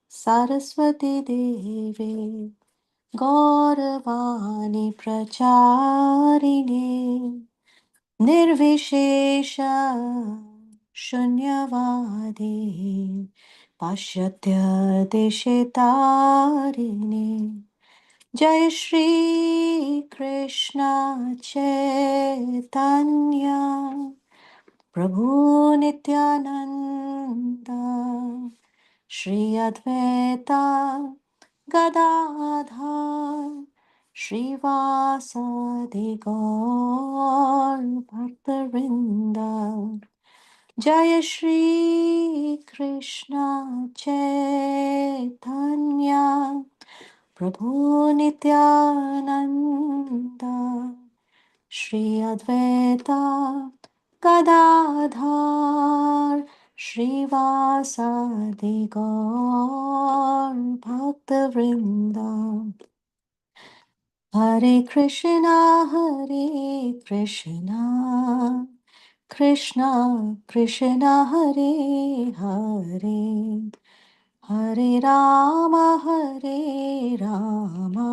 Saraswati Devi Gauravani Pracharine Nirvishesha Shunyavadi Pashyatya Deshetarine Jai Shri Krishna Chaitanya Prabhu Nityananda Shri Advaita Gadadhar Shrivasadi Gaur Bhaktarinda Jaya Shri Krishna Chaitanya Prabhu Nityananda Shri Advaita Gadadhar Shrivasadi Gaur Bhaktavinda Hare Krishna Hare Krishna Krishna Krishna Hare Hare Hare Rama Hare Rama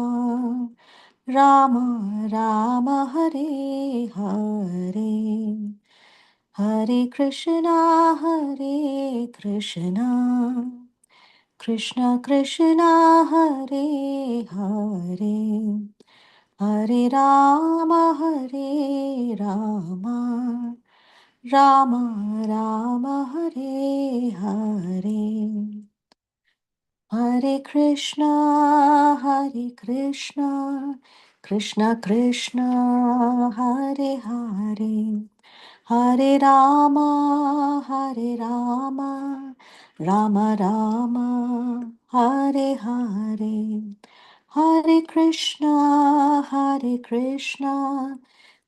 Rama Rama Hare Hare Hare Krishna Hare Krishna Krishna Krishna Hare Hare Hare Rama Hare Rama Rama Rama Hare Hare Hare Krishna, Krishna Krishna, Hare Hare, Hare Rama, Rama Rama, Hare Hare, Hare Krishna,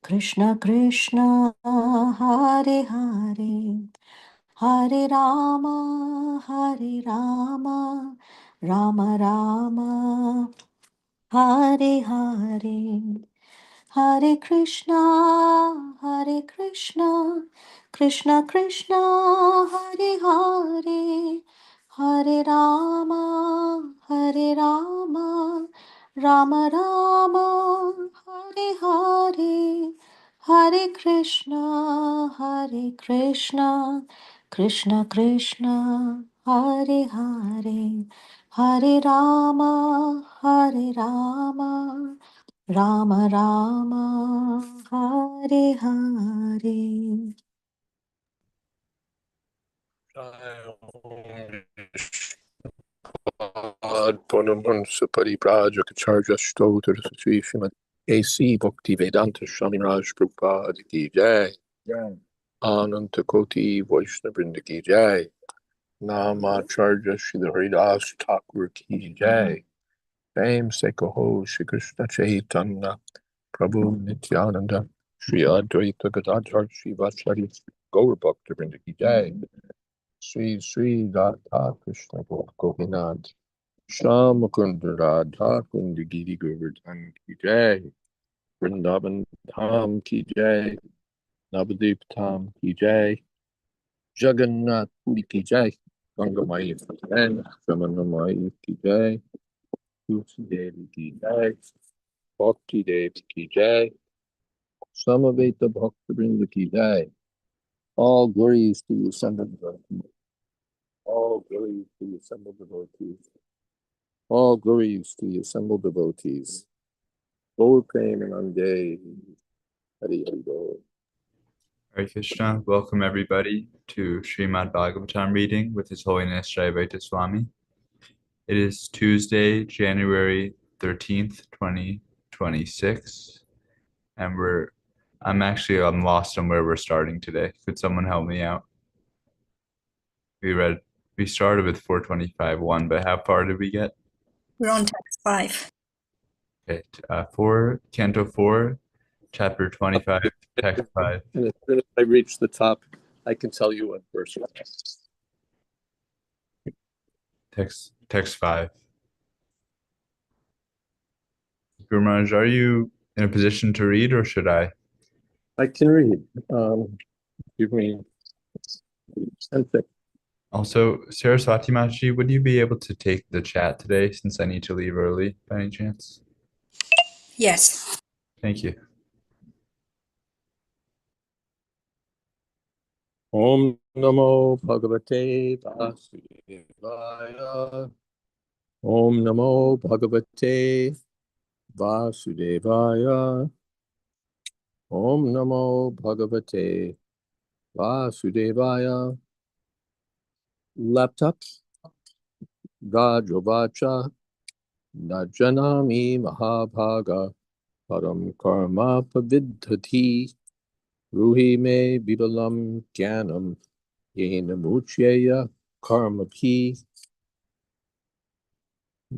Krishna Krishna, Hare Hare. Hare Rama, Rama Rama, Hare Hare. Hare Krishna, Krishna Krishna, Hare Hare, Hare Rama, Rama Rama, Hare Hare, Hare Krishna, Krishna Krishna, Hare Hare, Hare Rama, Rama Rama Hare Hare. Purnamansa Pariprajaka Stotra Sri Srimad A.C. Bhakti Vedanta Swami Raj Prabhupada Ki Jai. Ananta Koti Vaishnavrinda Ki Jai. Namacharya Shri Haridas Thakur Ki Jai. Fame Sekaho Shri Krishna Chaitanya Prabhu Nityananda Shri Advaita Gadadhar Shri Vachari Gaur Bhaktivinoda Ki Jai. Sri Sri Radha Krishna Gopinath Sham Kunda Radha Kunda Giri Govardhan Ki Jai. Vrindavan Dham Ki Jai. Navadip Tham Ki Jai. Jagannath Puri Ki Jai. Ganga Maya Ki Jai. Ramana Maya Ki Jai. Tulsi Devi Ki Jai. Bhakti Devi Ki Jai. Samaveta Bhaktivinoda Ki Jai. All glories to the assembled devotees. All glories to the assembled devotees. All glories to the assembled devotees. Gaur Premanande. Hari Hari Bol. Hare Krishna. Welcome everybody to Srimad Bhagavatam reading with His Holiness Jayādvaita Swami. It is Tuesday, January 13th, 2026, and I'm lost on where we're starting today. Could someone help me out? We started with 425.1, but how far did we get? We're on text 5. Okay, Canto 4, Chapter 25, Text 5. And as soon as I reach the top, I can tell you what verse it is. Text 5. Guru Maharaj, are you in a position to read, or should I? I can read. Give me 10 seconds. Also, Saraswati Mataji, would you be able to take the chat today since I need to leave early by any chance? Yes. Thank you. Om Namo Bhagavate Vasudevaya. Om Namo Bhagavate Vasudevaya. Om Namo Bhagavate Vasudevaya. Laptop Rajavacha Najanami Mahabhaga Param Karma Pavidhati Ruhi Me Bibalam Jnanam Yena Muchyeya Karma Pi.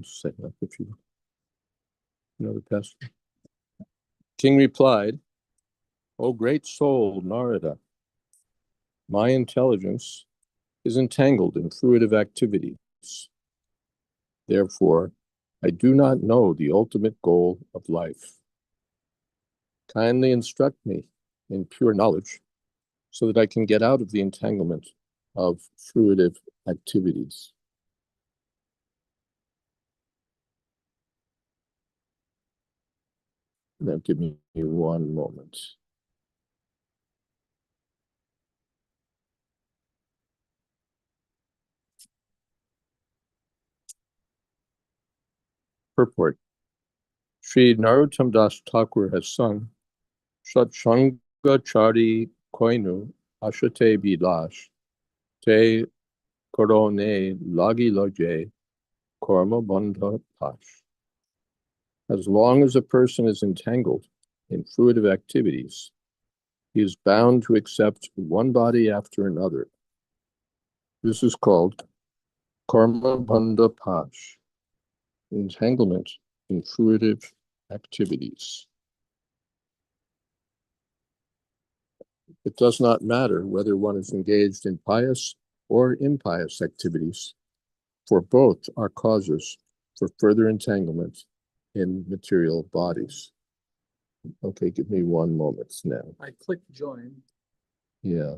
Setting up if you another pastor. King replied, O great soul, Narada, my intelligence is entangled in fruitive activities. Therefore, I do not know the ultimate goal of life. Kindly instruct me in pure knowledge so that I can get out of the entanglement of fruitive activities. Now give me 1 moment. Purport. Sri Narottam Das Thakur has sung, Satsanga Chari Koinu Ashate Bilash Te Korone Lagi Loje Korma Bandha Pash. As long as a person is entangled in fruitive activities, he is bound to accept one body after another. This is called Karma Bandha Pash, entanglement in fruitive activities. It does not matter whether one is engaged in pious or impious activities, for both are causes for further entanglement in material bodies. Okay, give me 1 moment now. I clicked join Yeah.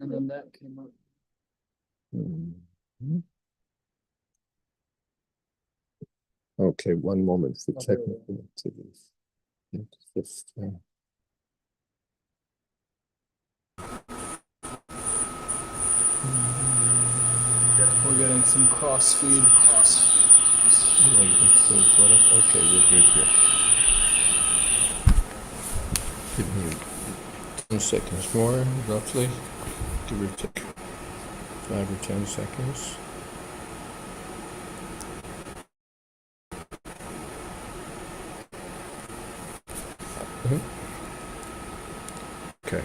and then that came up. Mhm. Okay, 1 moment for Okay. technical activities. It's just, We're getting some cross feed. okay, we're good here. Give me 10 seconds more, roughly. Give or take 5 or 10 seconds. Okay.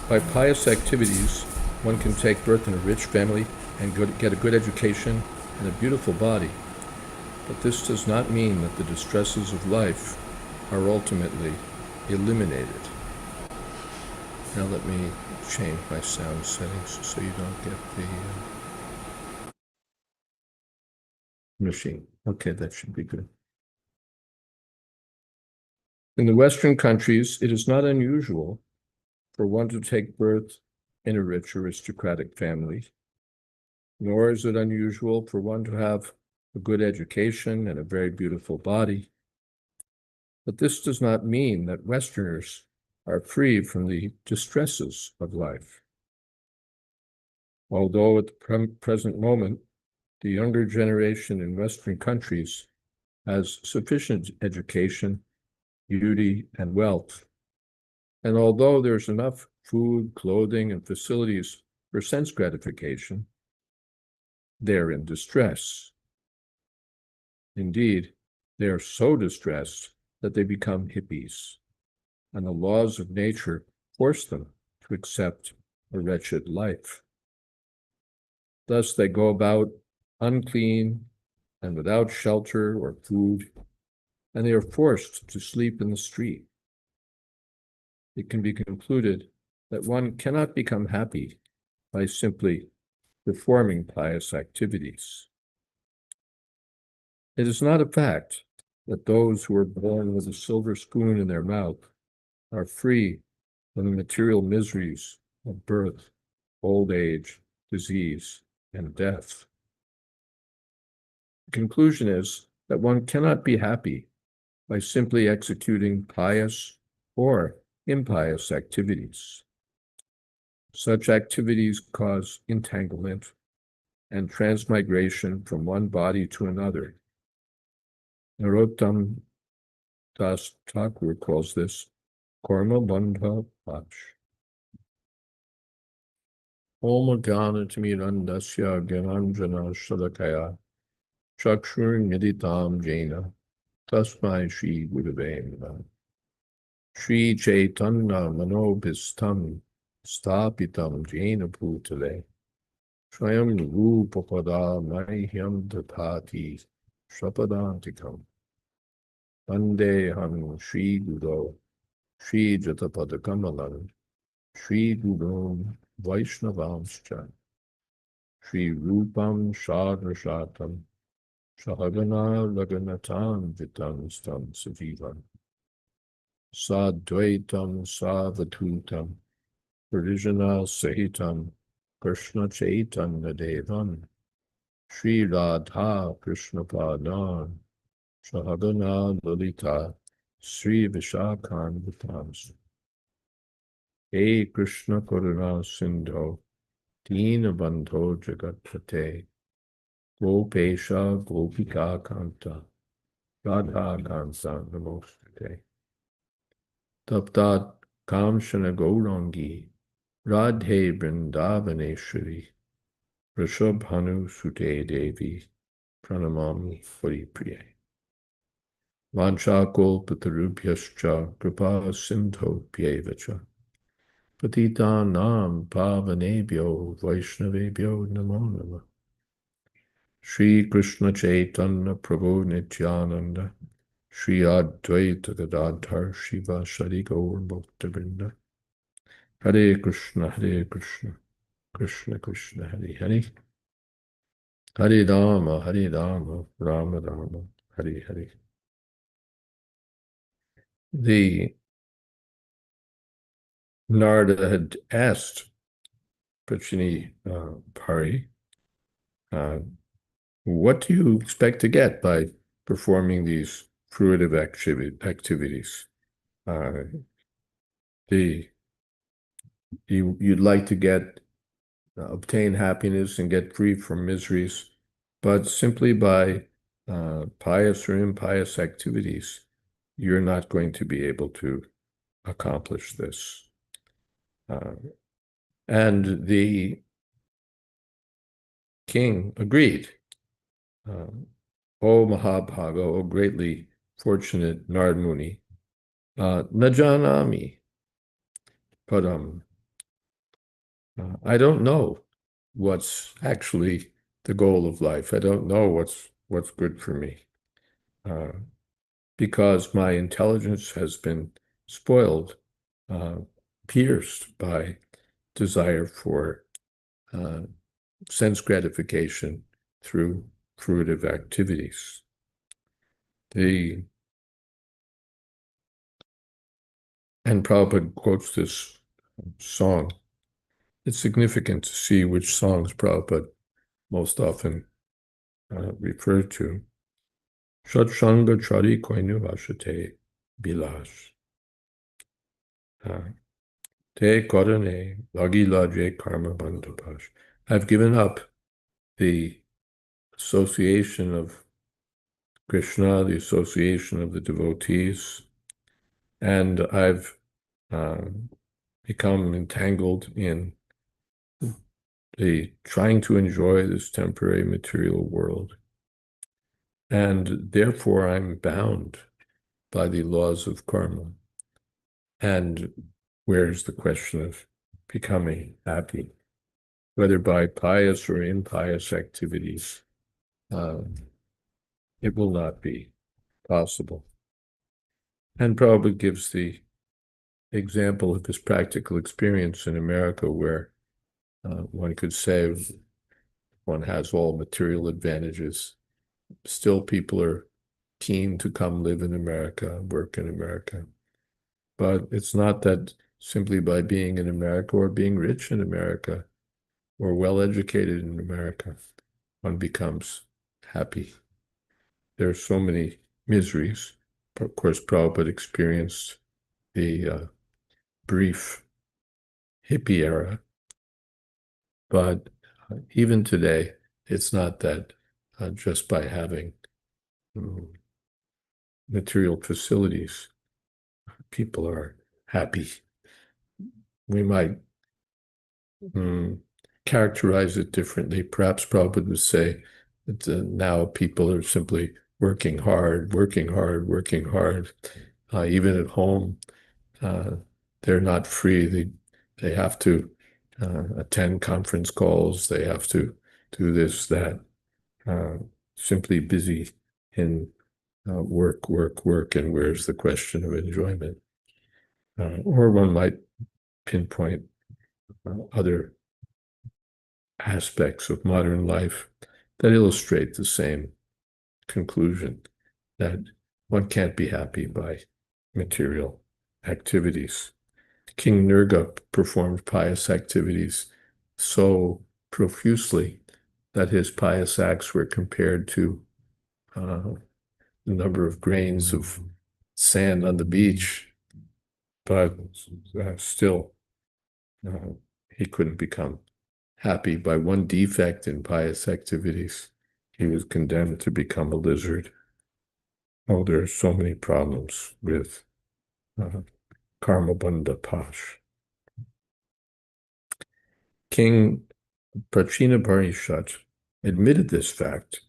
By pious activities, one can take birth in a rich family and get a good education and a beautiful body. But this does not mean that the distresses of life are ultimately eliminated. Now let me change my sound settings so you don't get the machine. Okay, that should be good. In the Western countries, it is not unusual for one to take birth in a rich aristocratic family, nor is it unusual for one to have a good education and a very beautiful body. But this does not mean that Westerners are free from the distresses of life. Although at the present moment, the younger generation in Western countries has sufficient education, beauty, and wealth, and although there's enough food, clothing, and facilities for sense gratification, they're in distress. Indeed, they are so distressed that they become hippies, and the laws of nature force them to accept a wretched life. Thus, they go about unclean and without shelter or food, and they are forced to sleep in the street. It can be concluded that one cannot become happy by simply performing pious activities. It is not a fact that those who are born with a silver spoon in their mouth are free from the material miseries of birth, old age, disease, and death. The conclusion is that one cannot be happy by simply executing pious or impious activities. Such activities cause entanglement and transmigration from one body to another. Narottam Das Thakur calls this karma bandha pash. Om Jnana Timirandasya Gyananjana Shalakaya Chakshur Niditam Jena Tasmai Shri Gurave Namaha. Shri Chaitanya Manobhistam Stapitam Jena Bhutale Swayam Rupapada Mahyam Datati Shapadantikam Vandeham Shri Guru Shri Jatapadakamalam Shri Guru Vaishnavamscha Shri Rupam Shadrashatam Sahagana Laganatam Vitam Stam Sajivam Sadvaitam Savatutam Parijana Sahitam Krishna Chaitanya Devam Shri Radha Krishna Padan Sahagana Lalita Sri Vishakhan Vitams Hey Krishna Karuna Sindho Dina Bandho Jagatpate Gopesha Gopika Kanta Radha Kansa Namostate Taptat Kamshana Gaurangi Radhe Vrindavaneshwari Rishabhanu Sute Devi Pranamami Haripriye Vancha Kolpatarubhyascha Kripa Sindho Pyevacha Patitanam Pavanebhyo Vaishnavebhyo Namo Namah Shri Krishna Chaitanya Prabhu Nityananda Shri Advaita Gadadhar Shiva Shri Gaur Bhaktivinoda Hare Krishna Krishna Krishna Hare Hare Hare Rama Rama Rama Hare Hare. The Narada had asked Prachini Pari, what do you expect to get by performing these fruitive activities? You'd like to obtain happiness and get free from miseries, but simply by pious or impious activities, you're not going to be able to accomplish this. And the king agreed. O Mahabhaga, O greatly fortunate Narad Muni, Najanami Padam. I don't know what's actually the goal of life. I don't know what's good for me, because my intelligence has been spoiled, pierced by desire for sense gratification through fruitive activities. And Prabhupada quotes this song. It's significant to see which songs Prabhupada most often referred to. Satsanga chari koinu vasate bilas. Te korane lagi laje karma bandhapash. I've given up the association of Krishna, the association of the devotees, and I've become entangled in the trying to enjoy this temporary material world. And therefore I'm bound by the laws of karma. And where's the question of becoming happy, whether by pious or impious activities? It will not be possible. And Prabhupada gives the example of his practical experience in America, where one could say one has all material advantages. Still, people are keen to come live in America, work in America. But it's not that simply by being in America or being rich in America or well-educated in America, one becomes happy. There are so many miseries. Of course, Prabhupada experienced the brief hippie era, but even today, it's not that just by having material facilities, people are happy. We might characterize it differently. Perhaps Prabhupada would say that now people are simply working hard, working hard, working hard. Even at home, they're not free. They have to attend conference calls. They have to do this, that. Simply busy in work, work, work, and where's the question of enjoyment? Or one might pinpoint other aspects of modern life that illustrate the same conclusion, that one can't be happy by material activities. King Nirga performed pious activities so profusely that his pious acts were compared to the number of grains of sand on the beach, but still he couldn't become happy by one defect in pious activities. He was condemned to become a lizard. Oh, there are so many problems with Karmabandha Pash. King Prachina Parishat admitted this fact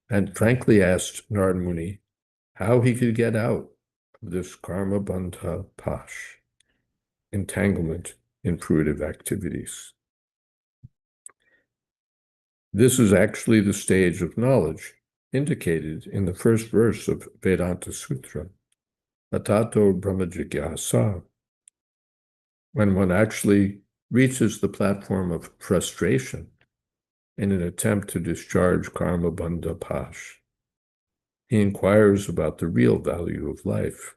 and frankly asked Narad Muni how he could get out of this Karmabandha Pash, entanglement in fruitive activities. This is actually the stage of knowledge indicated in the first verse of Vedanta Sutra, Atato Brahma Jigyasa, when one actually reaches the platform of frustration in an attempt to discharge karma bandha pash. He inquires about the real value of life,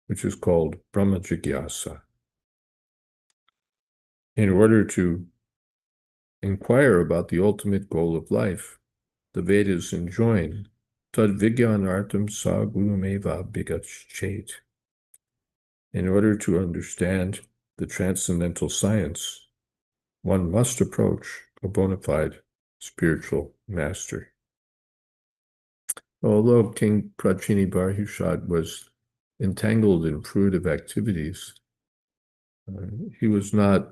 which is called Brahma Jigyasa. In order to inquire about the ultimate goal of life, the Vedas enjoin tad vigyanartam sa gurumeva bhigachet. In order to understand the transcendental science, one must approach a bona fide spiritual master. Although King Prachini Barhushad was entangled in fruitive activities, he was not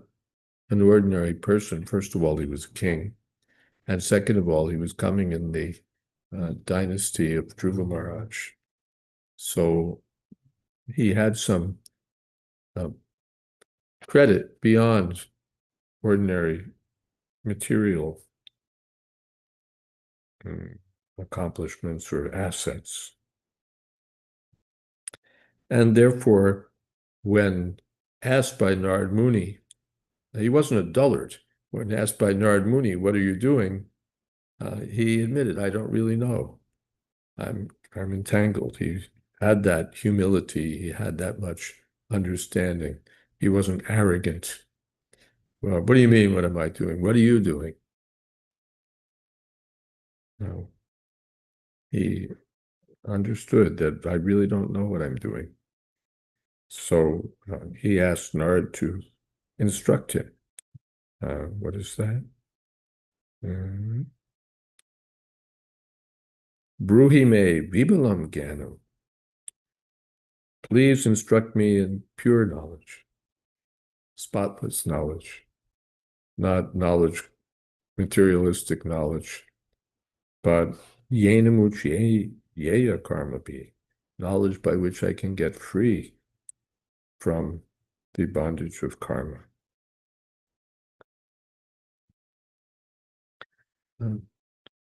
an ordinary person. First of all, he was a king. And second of all, he was coming in the dynasty of Dhruva Maharaj. So he had some credit beyond ordinary material accomplishments or assets. And therefore, when asked by Narad Muni, he wasn't a dullard. When asked by Narad Muni, what are you doing? He admitted, I don't really know. I'm entangled. He had that humility. He had that much understanding. He wasn't arrogant. Well, what do you mean, what am I doing? What are you doing? No. He understood that I really don't know what I'm doing. So he asked Nard to instruct him. What is that? Bruhi me vibalam gyanam. Please instruct me in pure knowledge, spotless knowledge, not knowledge, materialistic knowledge, but yenamuchi yeya karma be, knowledge by which I can get free from the bondage of karma.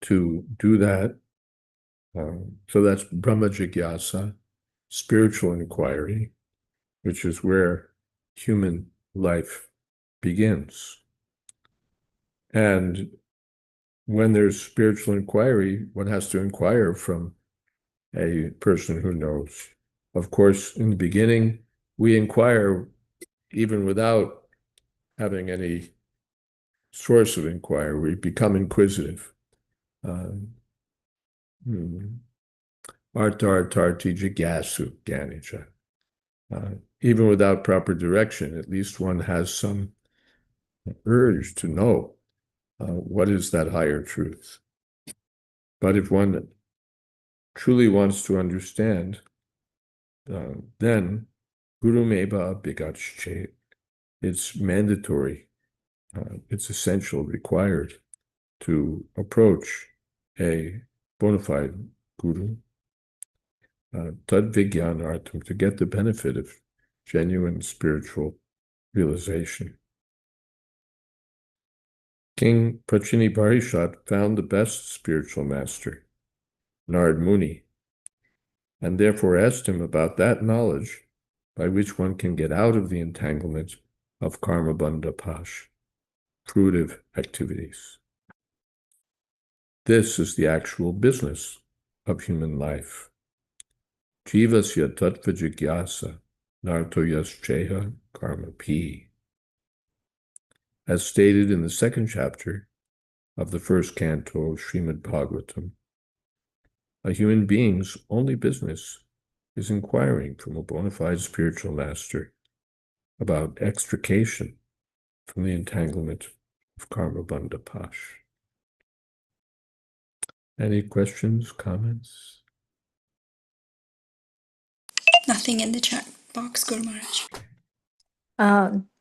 To do that, so that's Brahma Jigyasa, spiritual inquiry, which is where human life begins. And when there's spiritual inquiry, one has to inquire from a person who knows. Of course, in the beginning, we inquire even without having any source of inquiry. We become inquisitive. Artartarti jigasu ganija. Even without proper direction, at least one has some urge to know what is that higher truth. But if one truly wants to understand, then Guru Meba Bigache, it's mandatory, it's essential, required to approach a bona fide Guru, Tad Vigyanartam, to get the benefit of genuine spiritual realization. King Prachini Parishat found the best spiritual master, Narad Muni, and therefore asked him about that knowledge by which one can get out of the entanglement of karma bandha pash, fruitive activities. This is the actual business of human life. Jivasya tattva jigyasa nartoyascheha karma pi. As stated in the second chapter of the first canto of Srimad Bhagavatam, a human being's only business is inquiring from a bona fide spiritual master about extrication from the entanglement of karma bandha pash. Any questions, comments? Nothing in the chat box, Guru Maharaj.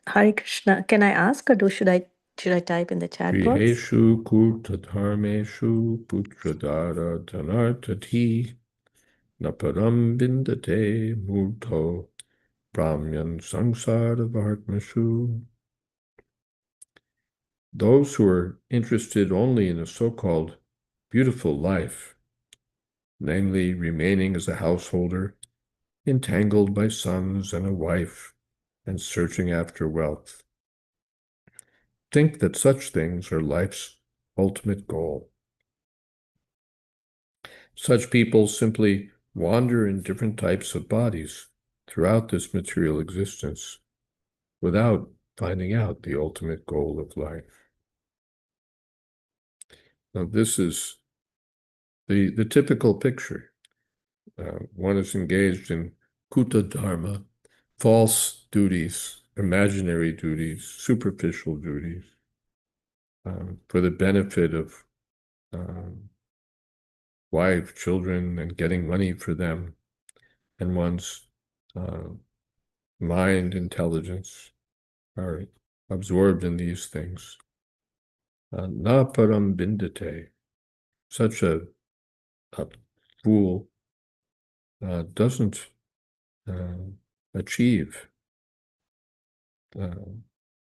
Hare Krishna. Can I ask, or should I type in the chat box? Griheshu kurtadharmeshu putradara dhanartati naparam bindate murto brahmyan samsara vartmashu. Those who are interested only in a so-called beautiful life, namely remaining as a householder, entangled by sons and a wife, and searching after wealth, think that such things are life's ultimate goal. Such people simply wander in different types of bodies throughout this material existence without finding out the ultimate goal of life. Now, this is the typical picture. One is engaged in kuta dharma, false duties, imaginary duties, superficial duties, for the benefit of wife, children, and getting money for them, and one's mind, intelligence are absorbed in these things. Na param bindate, such a fool doesn't achieve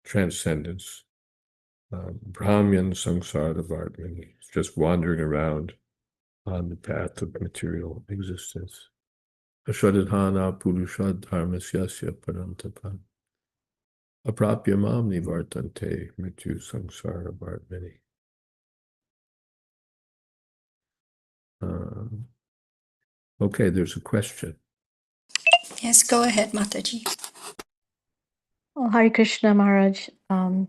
transcendence. Brahmyan samsara vartmani, just wandering around on the path of material existence. Ashadadhana purushad dharmasyasya parantapan. Aprapya mam nivartante mrityu samsara vartmani. Okay, there's a question. Yes, go ahead, Mataji. Oh, Hare Krishna Maharaj.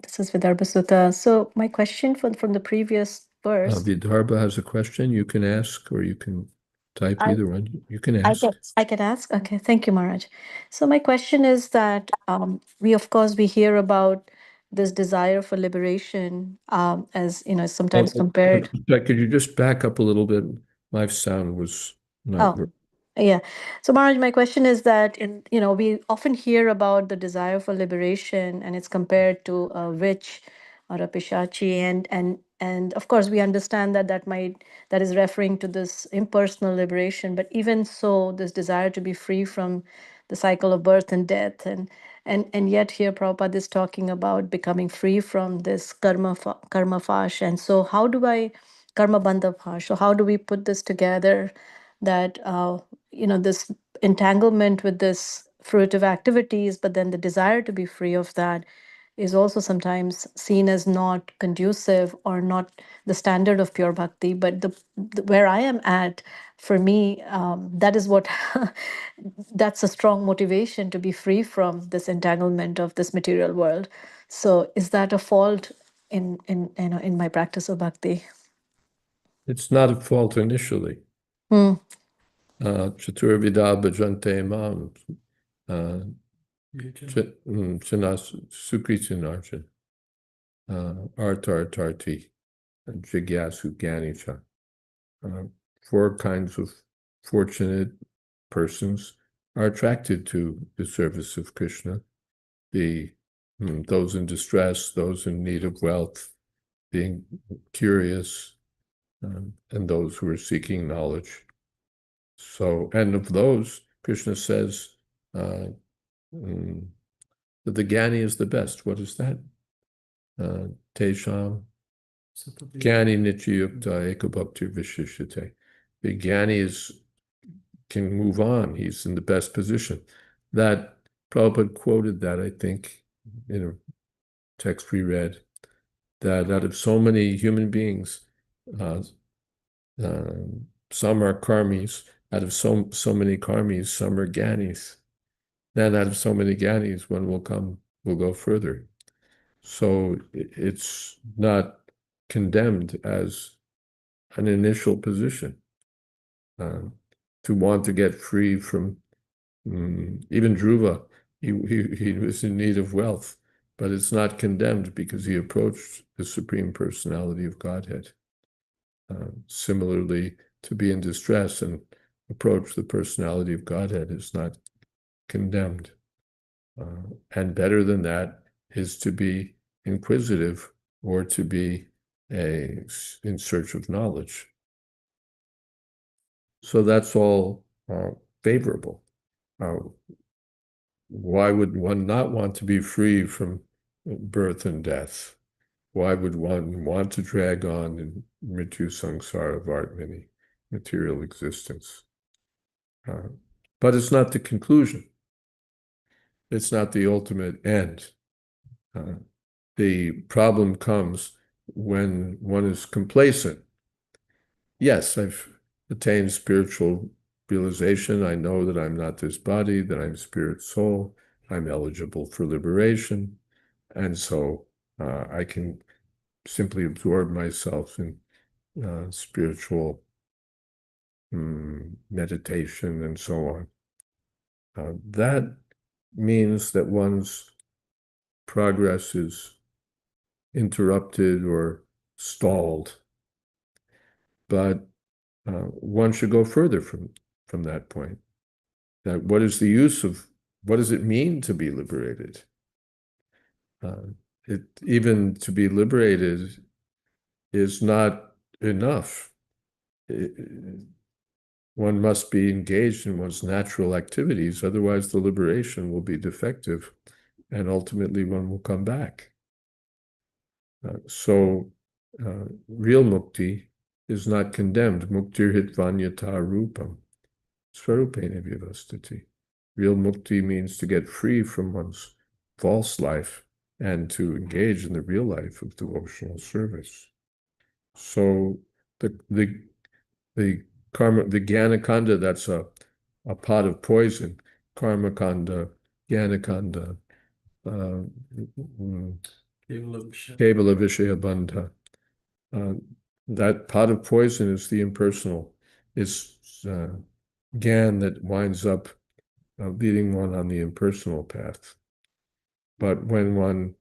This is Vidarbha Sutta. So my question from the previous verse. Vidarbha has a question. You can ask, or you can type either one. You can ask. I can ask. Okay, thank you, Maharaj. So my question is that we hear about this desire for liberation, as sometimes compared. Could you just back up a little bit? My sound was not. Yeah. So Maharaj, my question is that we often hear about the desire for liberation, and it's compared to a witch or a pishachi, and of course we understand that is referring to this impersonal liberation. But even so, this desire to be free from the cycle of birth and death, and yet here Prabhupada is talking about becoming free from this karma fash. And so how do I karma bandha fash? So how do we put this together, that this entanglement with this fruitive activities, but then the desire to be free of that, is also sometimes seen as not conducive or not the standard of pure bhakti. But where I am at, for me, that is what that's a strong motivation to be free from this entanglement of this material world. So, is that a fault in my practice of bhakti? It's not a fault initially. Hmm. Chaturvida bhajante mam. Chinas Sukritinarjan. Artartarti. Jigyasu Ganicha. 4 kinds of fortunate persons are attracted to the service of Krishna. Those in distress, those in need of wealth, being curious, and those who are seeking knowledge. So, and of those, Krishna says that the Gyani is the best. What is that? Tesham Gyani Nityayukta Ekabhakti Vishishite. The Gyani can move on. He's in the best position. That Prabhupada quoted that, I think, in a text we read, that out of so many human beings, some are karmis. Out of so many karmis, some are gyanis. Then out of so many gyanis, one will go further. So it's not condemned as an initial position. To want to get free from, even Dhruva, he was in need of wealth, but it's not condemned because he approached the Supreme Personality of Godhead. Similarly, to be in distress and approach the Personality of Godhead is not condemned. And better than that is to be inquisitive or to be in search of knowledge. So that's all favorable. Why would one not want to be free from birth and death? Why would one want to drag on in Mrityu Samsara Vartmani, material existence? But it's not the conclusion. It's not the ultimate end. The problem comes when one is complacent. Yes, I've attained spiritual realization. I know that I'm not this body, that I'm spirit soul. I'm eligible for liberation. And so I can simply absorb myself in spiritual meditation and so on. That means that one's progress is interrupted or stalled. But one should go further from that point. That what is the use of, what does it mean to be liberated? Even to be liberated is not enough. One must be engaged in one's natural activities, otherwise the liberation will be defective, and ultimately one will come back. So real mukti is not condemned. Muktir hitvanyata rupam, swarupena vivastati. Real mukti means to get free from one's false life and to engage in the real life of devotional service. So the karma, the Gyanakanda, that's a pot of poison. Karma kanda, Gyanakanda, Kevala Vishaya Bandha. That pot of poison is the impersonal, is Gyan that winds up leading one on the impersonal path. But when one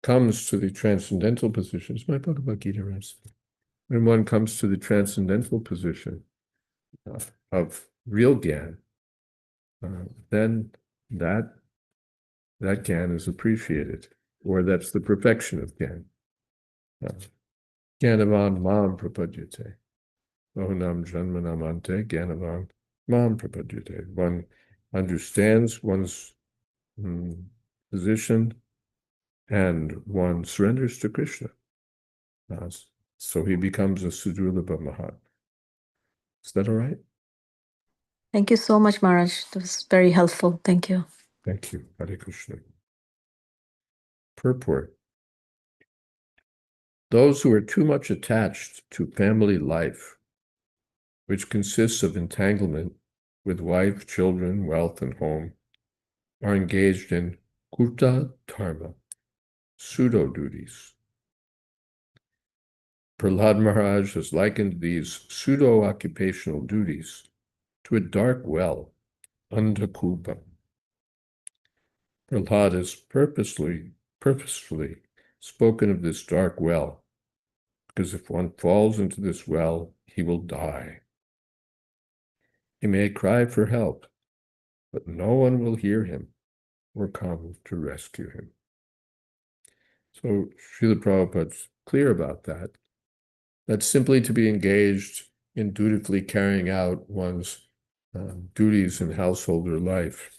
comes to the transcendental positions, my Bhagavad Gita rest. When one comes to the transcendental position of real Gyan, then that Gyan is appreciated, or that's the perfection of Gyan. Gyanavan mam prapadyate. Ohunam janmanam ante gyanavan mam prapadyate. One understands one's position and one surrenders to Krishna. So he becomes a Sudurlabha Mahat. Is that all right? Thank you so much, Maharaj. That was very helpful. Thank you. Thank you. Hare Krishna. Purport. Those who are too much attached to family life, which consists of entanglement with wife, children, wealth, and home, are engaged in kurta dharma, pseudo-duties. Prahlad Maharaj has likened these pseudo-occupational duties to a dark well, andhakupa. Prahlad has purposefully spoken of this dark well, because if one falls into this well, he will die. He may cry for help, but no one will hear him or come to rescue him. So Srila Prabhupada's clear about that. That's simply to be engaged in dutifully carrying out one's duties in householder life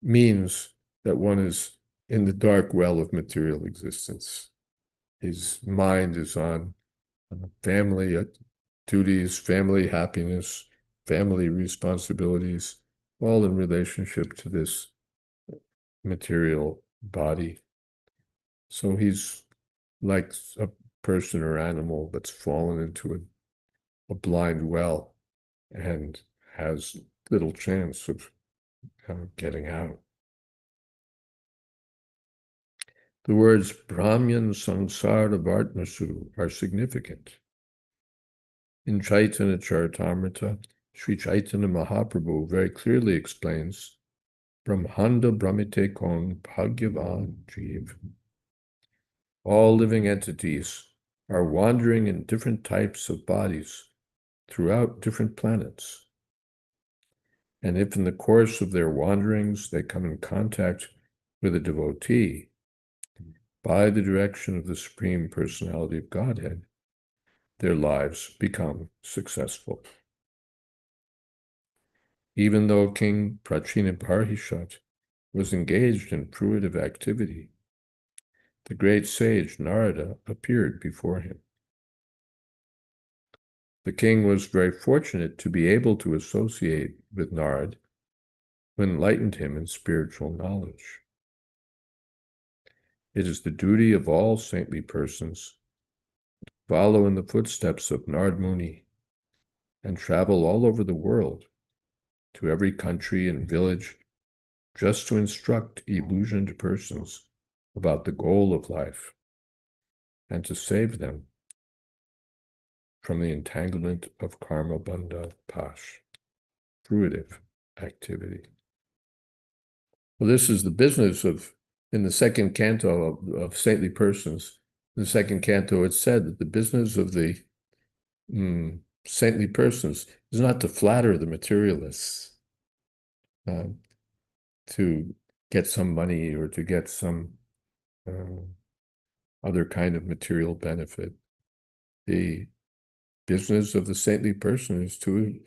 means that one is in the dark well of material existence. His mind is on family duties, family happiness, family responsibilities, all in relationship to this material body. So he's like a person or animal that's fallen into a blind well and has little chance of getting out. The words Brahmyan Sansara Vartmasu are significant. In Chaitanya Charitamrita, Sri Chaitanya Mahaprabhu very clearly explains Brahmanda Brahmite Kon Bhagyavan Jeev. All living entities are wandering in different types of bodies throughout different planets. And if in the course of their wanderings they come in contact with a devotee, by the direction of the Supreme Personality of Godhead, their lives become successful. Even though King Prachinabarhishat was engaged in fruitive activity, the great sage Narada appeared before him. The king was very fortunate to be able to associate with Narada, who enlightened him in spiritual knowledge. It is the duty of all saintly persons to follow in the footsteps of Narad Muni and travel all over the world, to every country and village, just to instruct illusioned persons about the goal of life and to save them from the entanglement of karma bandha pash, fruitive activity. Well, this is the business of, in the second canto of saintly persons, in the second canto it's said that the business of the saintly persons is not to flatter the materialists, to get some money or to get some other kind of material benefit. The business of the saintly person is to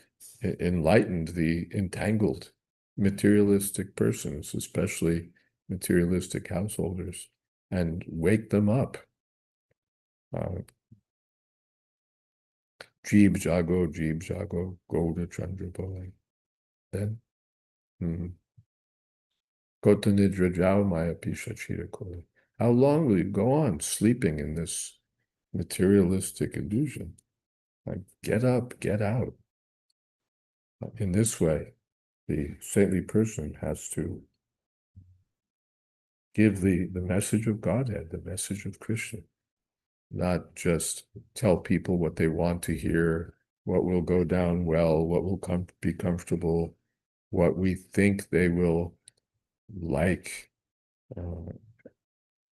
enlighten the entangled materialistic persons, especially materialistic householders, and wake them up. Jeeb jago, Golda Chandra Bole. Then, Kota Nidra Jao Maya Pisha Chira Kole. How long will you go on sleeping in this materialistic illusion? Get up, get out. In this way, the saintly person has to give the message of Godhead, the message of Krishna, not just tell people what they want to hear, what will go down well, what will be comfortable, what we think they will like,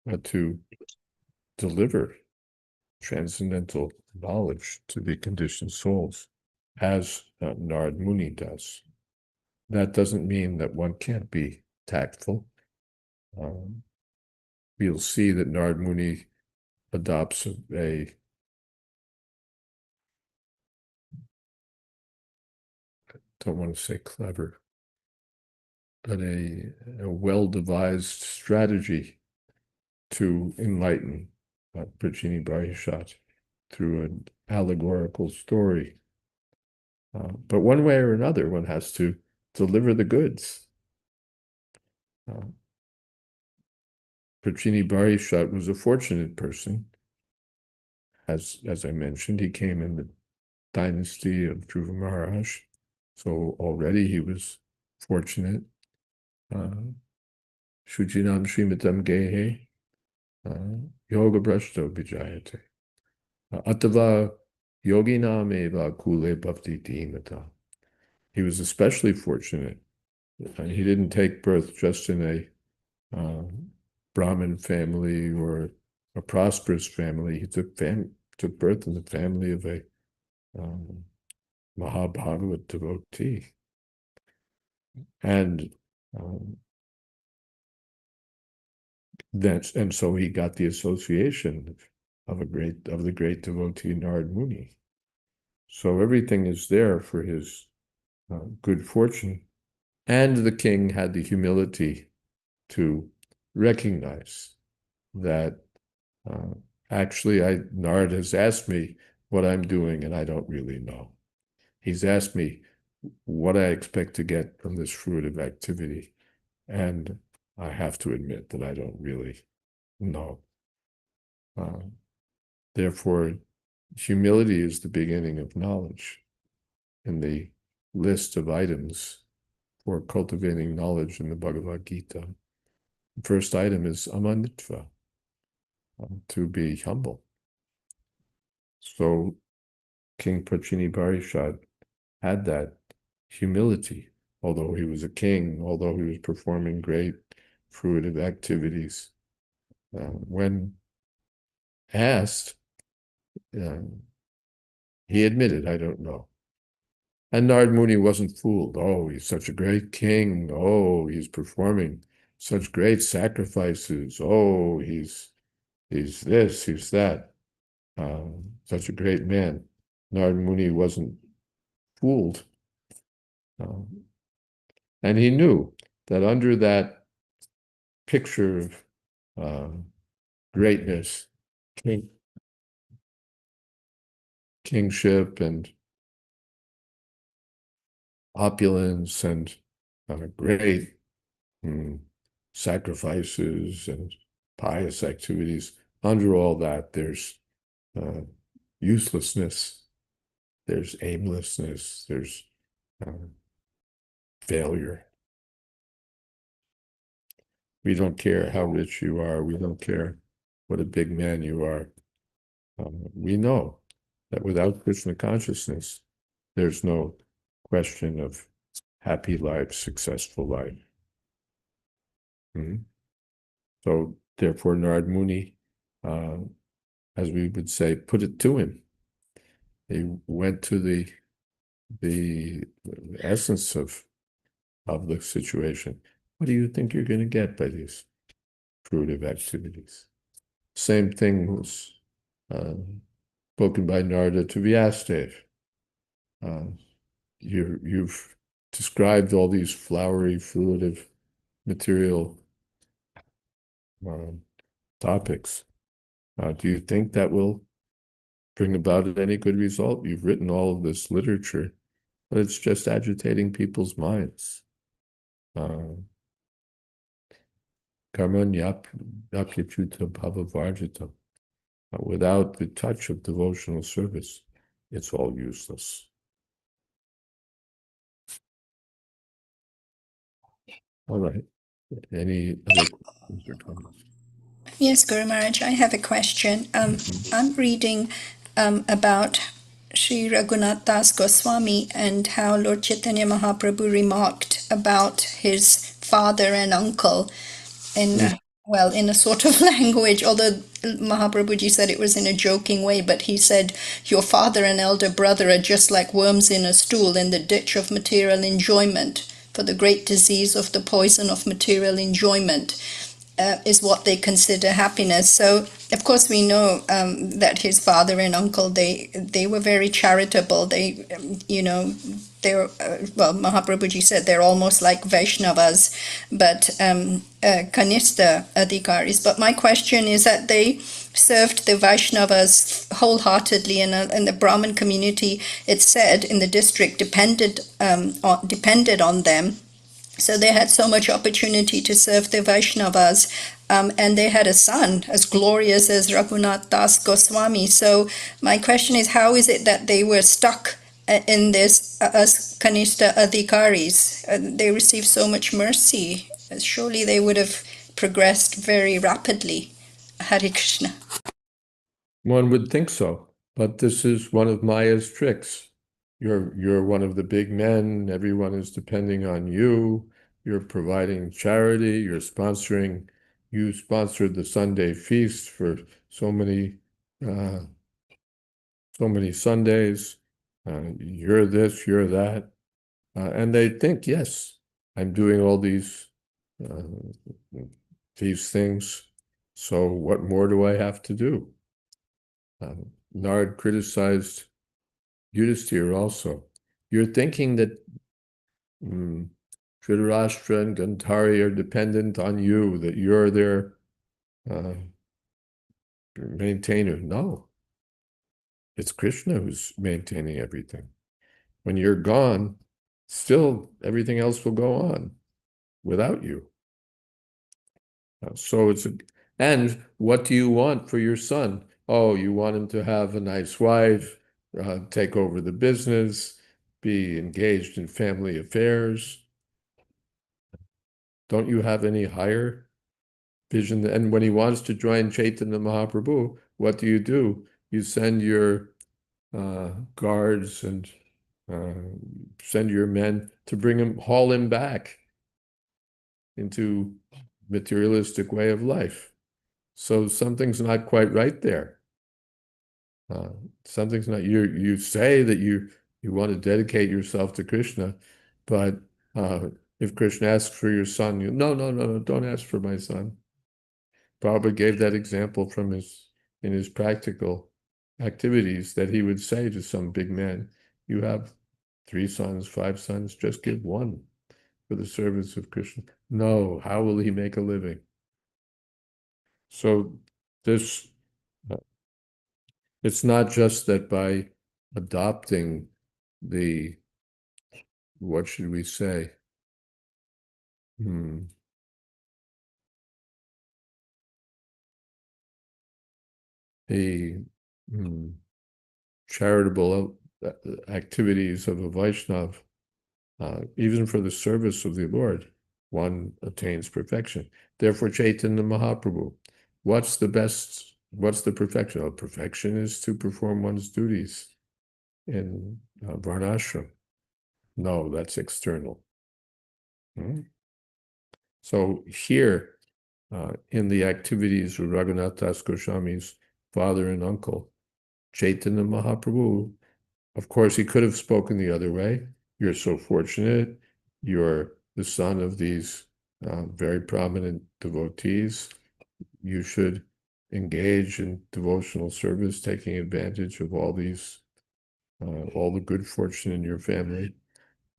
but to deliver transcendental knowledge to the conditioned souls, as Narad Muni does. That doesn't mean that one can't be tactful. We'll see that Narad Muni adopts a don't want to say clever, but a well-devised strategy to enlighten Prachini Barishat through an allegorical story. But one way or another, one has to deliver the goods. Prachini Barishat was a fortunate person. As I mentioned, he came in the dynasty of Dhruva Maharaj, so already he was fortunate. Shujinam Srimatam Gehe Yoga Brashto Vijayate Atava Yoginam Eva Kule Bhakti Dhimata. He was especially fortunate. He didn't take birth just in a Brahmin family or a prosperous family. He took birth in the family of a Mahabhagavat devotee, and so he got the association of the great devotee Narad Muni. So everything is there for his good fortune, and the king had the humility to recognize that actually Narad has asked me what I'm doing, and I don't really know. He's asked me what I expect to get from this fruitive activity, and I have to admit that I don't really know. Therefore, humility is the beginning of knowledge. In the list of items for cultivating knowledge in the Bhagavad Gita, the first item is amanitva, to be humble. So King Prachini Barishat had that humility, although he was a king, although he was performing great fruitive activities. When asked, he admitted, I don't know. And Narad Muni wasn't fooled. Oh, he's such a great king. Oh, he's performing such great sacrifices. Oh, he's this, he's that. Such a great man. Narad Muni wasn't fooled. And he knew that under that picture of greatness, kingship and opulence and great sacrifices and pious activities, under all that there's uselessness, there's aimlessness, there's failure. We don't care how rich you are. We don't care what a big man you are. We know that without Krishna consciousness, there's no question of happy life, successful life. So therefore, Narad Muni, as we would say, put it to him. He went to the essence of the situation. What do you think you're going to get by these fruitive activities? Same thing was spoken by Narada to Vyasadeva. You've described all these flowery, fruitive, material topics. Do you think that will bring about any good result? You've written all of this literature, but it's just agitating people's minds. Karma yapyachuta bhavavarjita. Without the touch of devotional service, it's all useless. All right. Any other questions or comments? Yes, Guru Maharaj, I have a question. I'm reading about Sri Raghunath Das Goswami and how Lord Chaitanya Mahaprabhu remarked about his father and uncle in a sort of language, although Mahaprabhuji said it was in a joking way, but he said, your father and elder brother are just like worms in a stool in the ditch of material enjoyment, for the great disease of the poison of material enjoyment is what they consider happiness. So, of course, we know that his father and uncle, they were very charitable. They, they're well, Mahaprabhuji said they're almost like Vaishnavas, but Kanistha Adhikaris. But my question is that they served the Vaishnavas wholeheartedly, and the Brahmin community, it's said, in the district depended on them. So they had so much opportunity to serve the Vaishnavas, and they had a son as glorious as Raghunath Das Goswami. So my question is, how is it that they were stuck in this as Kanishta Adhikaris? They received so much mercy. Surely they would have progressed very rapidly. Hare Krishna. One would think so, but this is one of Maya's tricks. You're one of the big men. Everyone is depending on you. You're providing charity. You sponsored the Sunday feast for so many Sundays. You're this, you're that, and they think, yes, I'm doing all these things. So what more do I have to do? Nard criticized Yudhisthira also. You're thinking that Dhritarashtra and Gandhari are dependent on you, that you're their maintainer. No. It's Krishna who's maintaining everything. When you're gone, still everything else will go on without you. And what do you want for your son? Oh, you want him to have a nice wife, take over the business, be engaged in family affairs. Don't you have any higher vision? And when he wants to join Chaitanya Mahaprabhu, what do? You send your guards and send your men to haul him back into materialistic way of life. So something's not quite right there. Something's not. You say that you want to dedicate yourself to Krishna, but if Krishna asks for your son, no, don't ask for my son. Prabhupada gave that example in his practical activities, that he would say to some big man, you have 3 sons, 5 sons, just give one for the service of Krishna. No, how will he make a living? So this, it's not just that by adopting what should we say? The charitable activities of a Vaishnav, even for the service of the Lord, one attains perfection. Therefore, Chaitanya Mahaprabhu, what's the perfection? Well, perfection is to perform one's duties in Varnashram. No, that's external. So here, in the activities of Raghunath Das Goswami's father and uncle, Chaitanya Mahaprabhu, of course, he could have spoken the other way. You're so fortunate. You're the son of these very prominent devotees. You should engage in devotional service, taking advantage of all the good fortune in your family.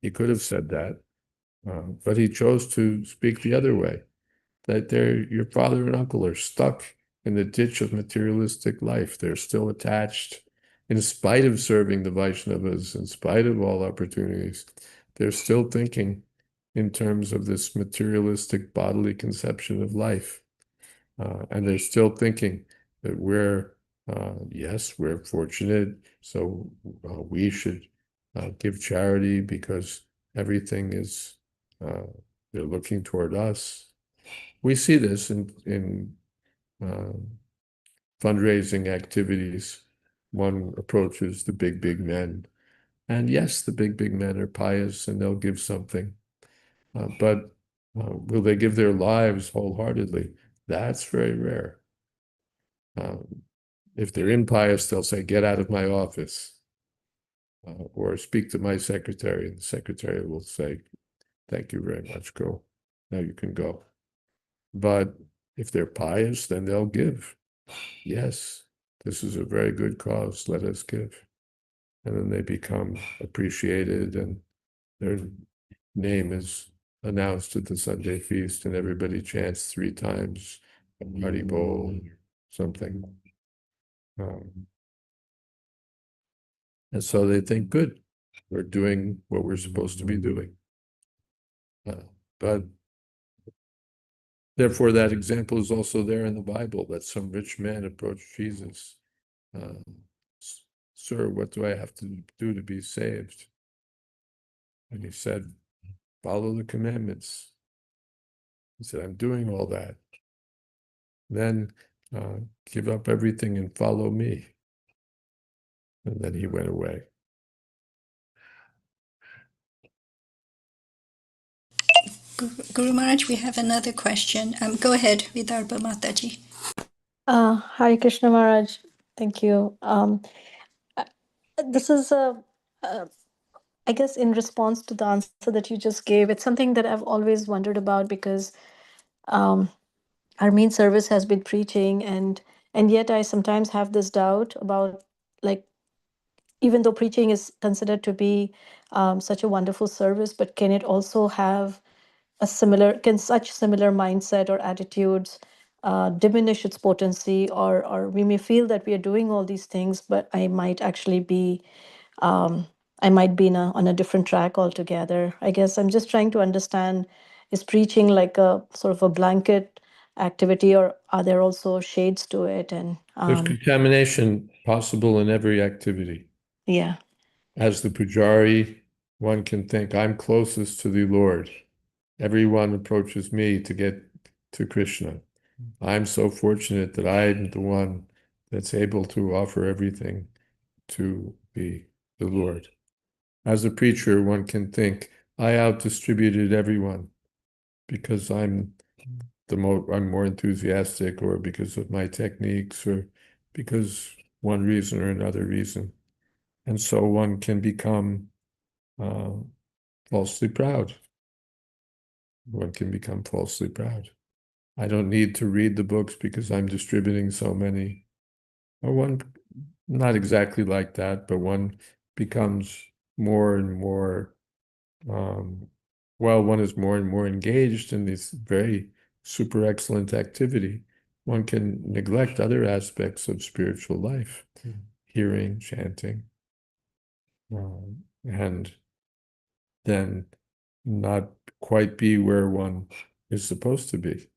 He could have said that, but he chose to speak the other way, that your father and uncle are stuck in the ditch of materialistic life. They're still attached. In spite of serving the Vaishnavas, in spite of all opportunities, they're still thinking in terms of this materialistic bodily conception of life. And they're still thinking that we're fortunate, so we should give charity because everything is, they're looking toward us. We see this in fundraising activities. One approaches the big men, and yes, the big men are pious and they'll give something, but will they give their lives wholeheartedly? That's very rare. If they're impious, they'll say, get out of my office, or speak to my secretary, and the secretary will say, thank you very much, go. Now you can go. But if they're pious, then they'll give. Yes, this is a very good cause, let us give. And then they become appreciated and their name is announced at the Sunday feast and everybody chants 3 times, Haribol, something. And so they think, good, we're doing what we're supposed to be doing. But therefore, that example is also there in the Bible, that some rich man approached Jesus. Sir, what do I have to do to be saved? And he said, follow the commandments. He said, I'm doing all that. Then give up everything and follow me. And then he went away. Guru Maharaj, we have another question. Go ahead, Vidarbha Mataji. Hare Krishna Maharaj, thank you. This is I guess in response to the answer that you just gave, it's something that I've always wondered about because our main service has been preaching, and yet I sometimes have this doubt about, like, even though preaching is considered to be such a wonderful service, but can it also have can such similar mindset or attitudes diminish its potency, or we may feel that we are doing all these things, but I might actually be on a different track altogether. I guess I'm just trying to understand, is preaching like a sort of a blanket activity, or are there also shades to it? And There's contamination possible in every activity. yeah. As the pujari, one can think, I'm closest to the Lord. Everyone approaches me to get to Krishna. I'm so fortunate that I'm the one that's able to offer everything to the Lord. As a preacher, one can think, I out-distributed everyone because I'm more enthusiastic, or because of my techniques, or because one reason or another reason. And so one can become falsely proud. One can become falsely proud. I don't need to read the books because I'm distributing so many. Or one, not exactly like that, but one becomes more and more, one is more and more engaged in this very super excellent activity. One can neglect other aspects of spiritual life, hearing, chanting, and then not quite be where one is supposed to be.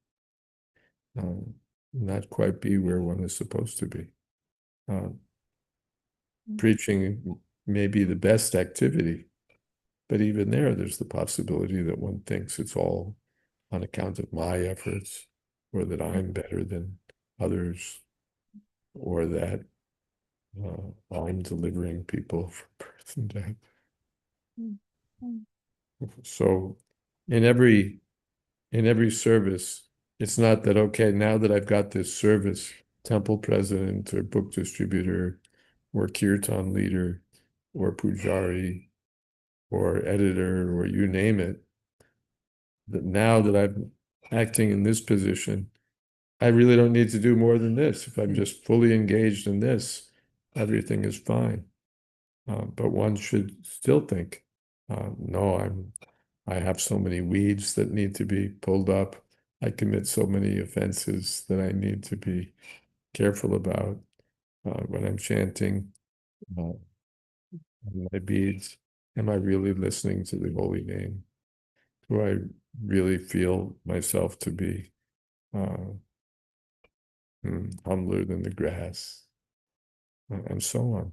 Not quite be where one is supposed to be. Preaching may be the best activity, but even there's the possibility that one thinks it's all on account of my efforts, or that I'm better than others, or that I'm delivering people from birth and death. So in every service, it's not that, okay, now that I've got this service, temple president or book distributor or kirtan leader or pujari or editor, or you name it, that now that I'm acting in this position, I really don't need to do more than this. If I'm just fully engaged in this, everything is fine. But one should still think, no, I have so many weeds that need to be pulled up. I commit so many offenses that I need to be careful about when I'm chanting my beads. Am I really listening to the holy name? Do I really feel myself to be humbler than the grass? And so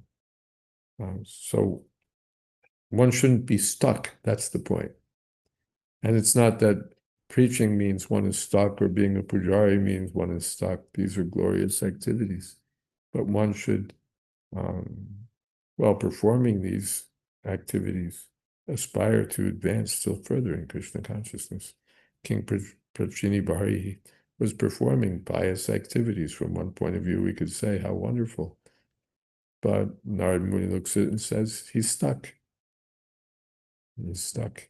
on. So one shouldn't be stuck. That's the point. And it's not that preaching means one is stuck, or being a pujari means one is stuck. These are glorious activities. But one should, while performing these activities, aspire to advance still further in Krishna consciousness. King Prachini Bari was performing pious activities. From one point of view, we could say, how wonderful. But Narad Muni looks at it and says, he's stuck. He's stuck.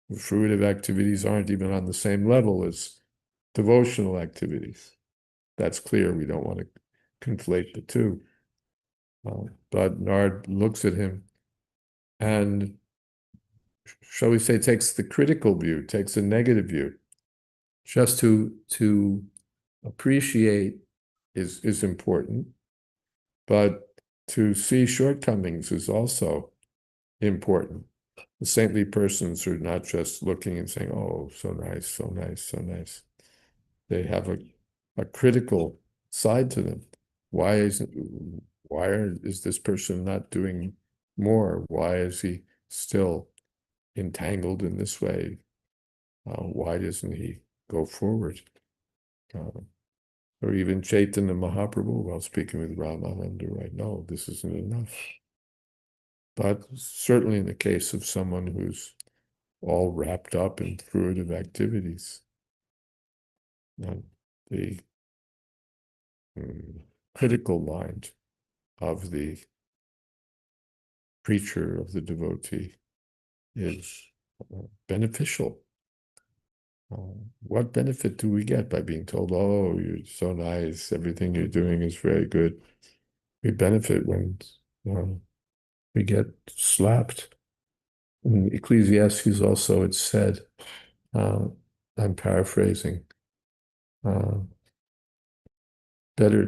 The fruitive activities aren't even on the same level as devotional activities. That's clear. We don't want to conflate the two. But Nard looks at him and shall we say, takes the critical view, takes a negative view. Just to appreciate is important, but to see shortcomings is also important. The saintly persons are not just looking and saying, oh, so nice, so nice, so nice. They have a critical side to them. Why is this person not doing more? Why is he still entangled in this way? Why doesn't he go forward? Or even Chaitanya Mahaprabhu, while speaking with Ramananda, right? No, this isn't enough. But certainly in the case of someone who's all wrapped up in fruitive activities, the critical mind of the preacher, of the devotee, is beneficial. What benefit do we get by being told, oh, you're so nice, everything you're doing is very good? We benefit when we get slapped. In Ecclesiastes also it's said, I'm paraphrasing, better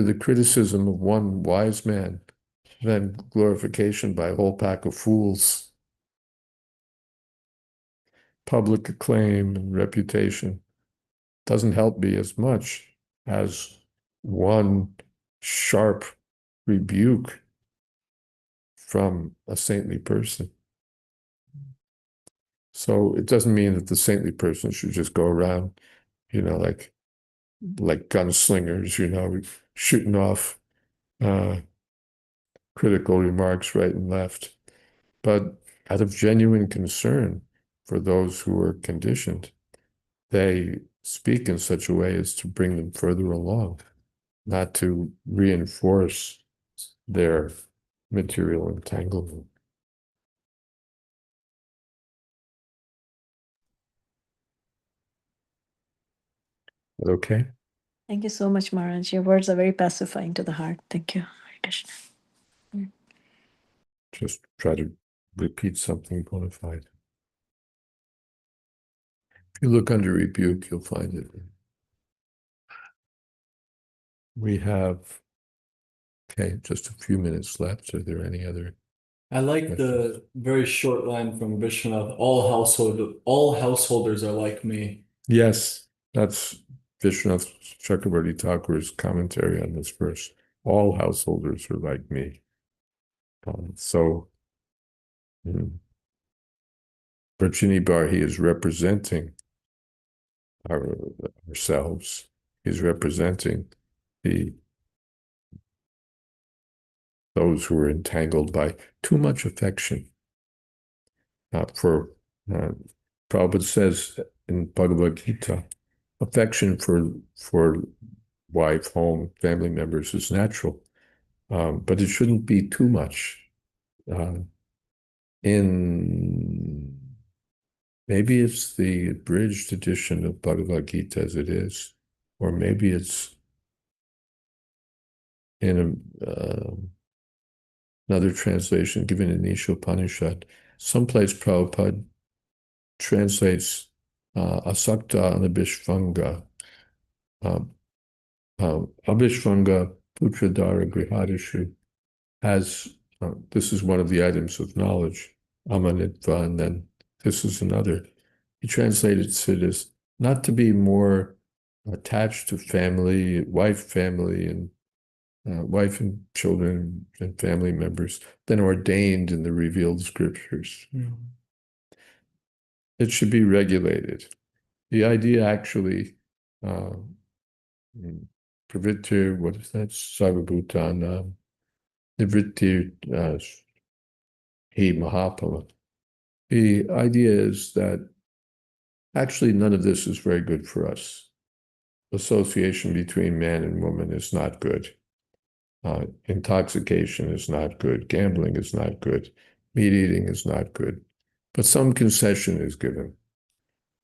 the criticism of one wise man than glorification by a whole pack of fools. Public acclaim and reputation doesn't help me as much as one sharp rebuke from a saintly person. So it doesn't mean that the saintly person should just go around, like gunslingers, shooting off critical remarks right and left. But out of genuine concern for those who are conditioned, they speak in such a way as to bring them further along, not to reinforce their material entanglement. Okay? Thank you so much, Maharaj. Your words are very pacifying to the heart. Thank you. Hare Krishna. Just try to repeat something bona fide. If you look under rebuke, you'll find it. We have, just a few minutes left. Are there any other? I like the very short line from Vishwanath, all householders are like me. Yes, that's Vishwanath Chakravarti Thakur's commentary on this verse. All householders are like me. Virginie Barhi is representing ourselves. He's representing those who are entangled by too much affection. Prabhupada says in Bhagavad Gita, affection for wife, home, family members is natural, but it shouldn't be too much. Maybe it's the abridged edition of Bhagavad Gita as it is, or maybe it's in another translation given in Ishopanishad. Someplace Prabhupada translates asakta anabhishvanga, abhishvanga putradara grihadishu, has, this is one of the items of knowledge, amanitva, and then this is another. He translated it as not to be more attached to family, wife and children and family members than ordained in the revealed scriptures. It should be regulated. The idea actually, pravritir, what is that? Sarvabhutana, nivritir he mahapala. The idea is that actually none of this is very good for us. Association between man and woman is not good. Intoxication is not good. Gambling is not good. Meat eating is not good. But some concession is given.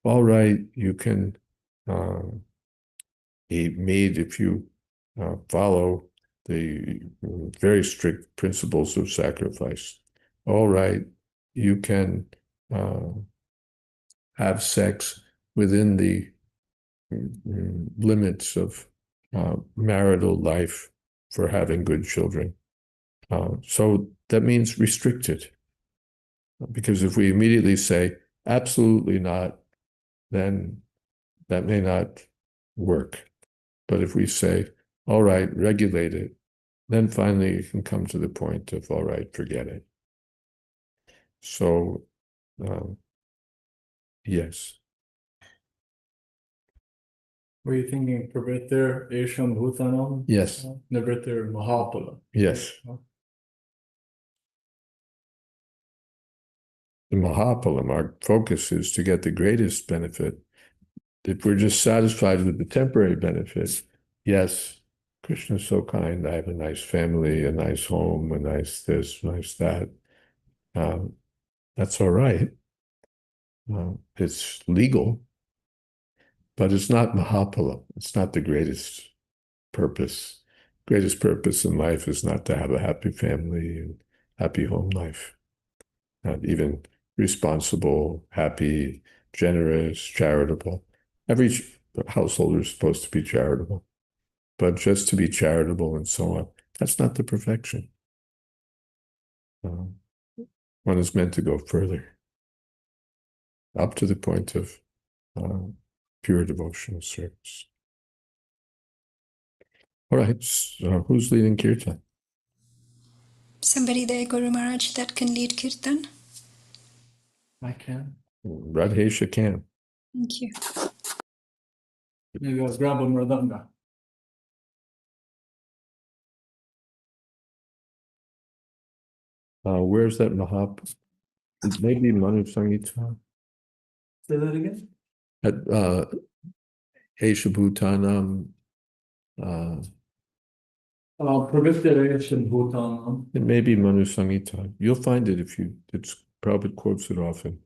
All right, you can eat meat if you follow the very strict principles of sacrifice. All right, you can have sex within the limits of marital life for having good children. So that means restricted. Because if we immediately say, absolutely not, then that may not work. But if we say, all right, regulate it, then finally you can come to the point of, all right, forget it. So, yes. Were you thinking Pravritir Esham Bhutanam? Yes. Nivritir Mahapala. Yes. The Mahapalam, our focus is to get the greatest benefit. If we're just satisfied with the temporary benefit, yes, Krishna's so kind, I have a nice family, a nice home, a nice this, nice that. That's all right. It's legal, but it's not Mahapalam. It's not the greatest purpose. Greatest purpose in life is not to have a happy family and happy home life. Not even responsible, happy, generous, charitable. Every householder is supposed to be charitable, but just to be charitable and so on, that's not the perfection. One is meant to go further, up to the point of pure devotional service. All right, who's leading kirtan? Somebody there, Guru Maharaj, that can lead kirtan? I can. Radhesha can. Thank you. Maybe I'll grab a mridanga. Where's that Mahap? Maybe Manu Sangita. Say that again? At Esha Bhutanam. Pravritir Esham Bhutanam. It may be Manu Sangita. You'll find it if it's Prabhupada quotes it often.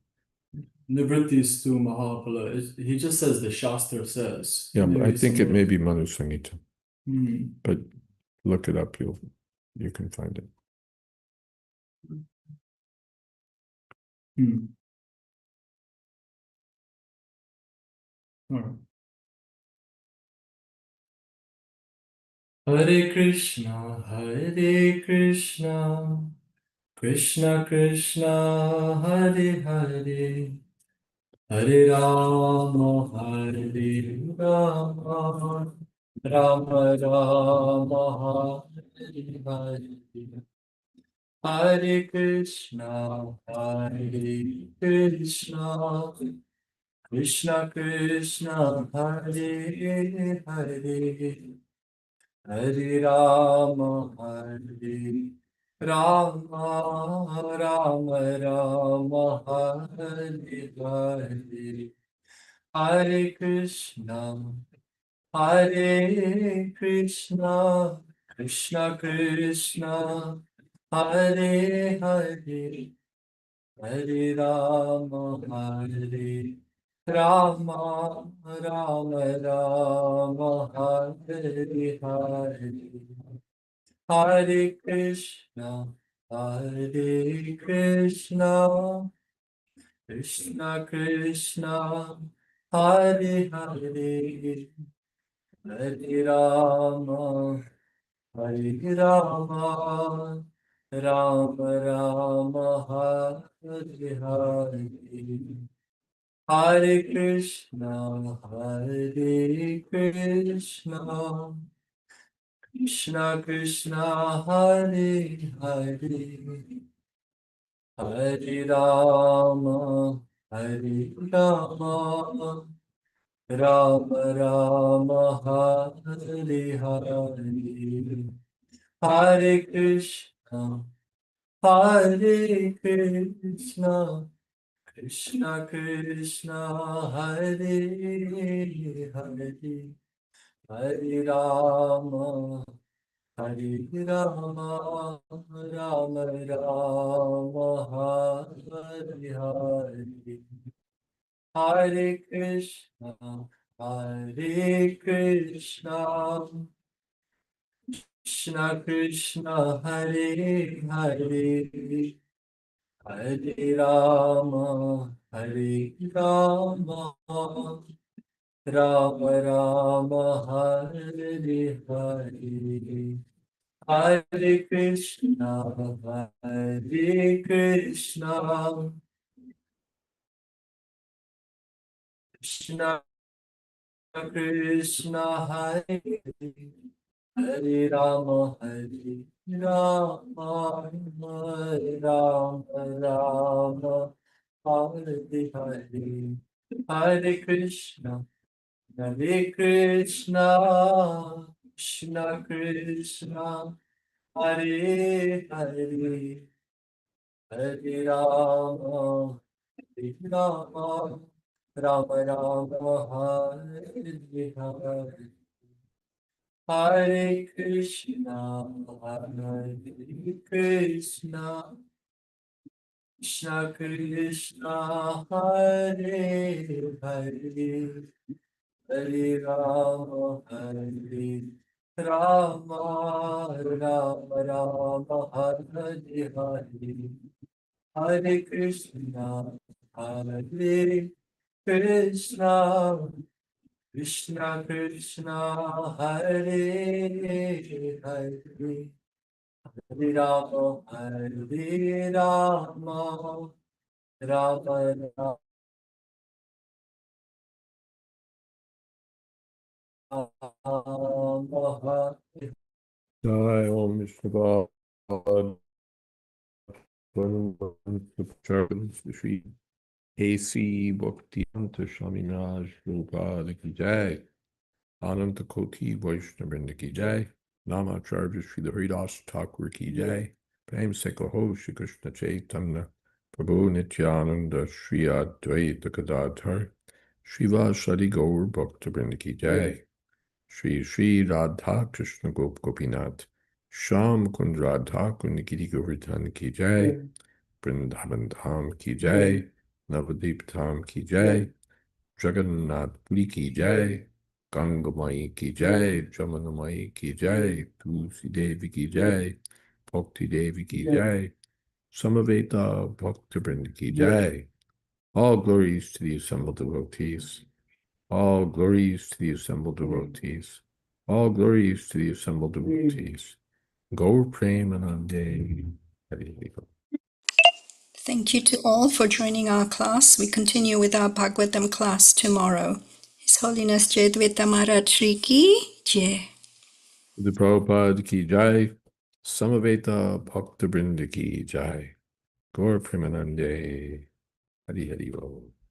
Nivritis tu Mahapala. He just says the Shastra says. Yeah, but I Maybe think it somewhere. may be Manu Sangita. But look it up, you can find it. All right. Hare Krishna, Krishna Krishna, Hare Hare, Hare Rama, Hare Rama, Rama Rama, Hare Hare, Hare Krishna, Krishna Krishna, Hare Hare, Hare Rama, Hare Rama, Rama Rama, Hare Hare, Hare Krishna, Krishna Krishna, Hare Hare, Hare Rama, Hare Rama, Rama Rama, Hare Hare, Hare Krishna, Krishna Krishna, Hare Hare, Hare Rama, Hare Rama, Rama Rama, Hare Hare, Hare Krishna, Krishna Krishna, Hare Hare, Hare Rama, Hare Rama, Rama Rama, Hare Hare, Hare Krishna, Krishna Krishna, Hare Hare, Hare Rama, Hare Rama, Rama Rama, Hare Hare, Hare Krishna, Krishna Krishna Krishna Hare Hare Hare Rama Rama Rama Hare Hare Hare Krishna Krishna Krishna Hare Hare Rama Rama Rama Hare Hare Hare Krishna Krishna Krishna Hare Hare Hare Rama Rama Rama Hare Hare Hare Krishna Krishna Krishna Hare Hare Hare Rama Rama Hare Hare Hare Krishna Krishna Krishna Krishna Hare Hare Hare Rama Rama Rama Jai Om Vishnu God, Shri A.C. Bhaktivedanta Swami Maharaj Prabhupada Ki Jai, Ananta Koti Vaishnavrinda Ki Jai, Namacharya Sri Haridas Thakur Ki Jai, Prem Se Kaho Shri Krishna Chaitanya Prabhu Nityananda Sri Advaita Gadadhar Shiva Shadi Gaur Bhaktivinoda Ki Jai, Shri Shri Radha Krishna Gopinath Sham Kund Radha Kunikiti Govardhan Ki Jai, Vrindavan Dham Ki Jai, Navadip Dham Ki Jai, Jagannath Puri Ki Jai, Gangamai Ki Jai, Jamunamai Ki Jai, Tulsi Devi Ki Jai, Bhakti Devi Ki Jai, Samaveta Bhaktivinoda Ki Jai. All glories to the assembled devotees. All glories to the assembled devotees. All glories to the assembled devotees. Gaur Premanande. Hari Hari. Thank you to all for joining our class. We continue with our Bhagavatam class tomorrow. His Holiness Jayādvaita Maharaj Shri Ki Jai. The Prabhupada Ki Jai. Samaveta Bhakta Brinda Ki Jai. Gaur Premanande. Hari Hari Bol.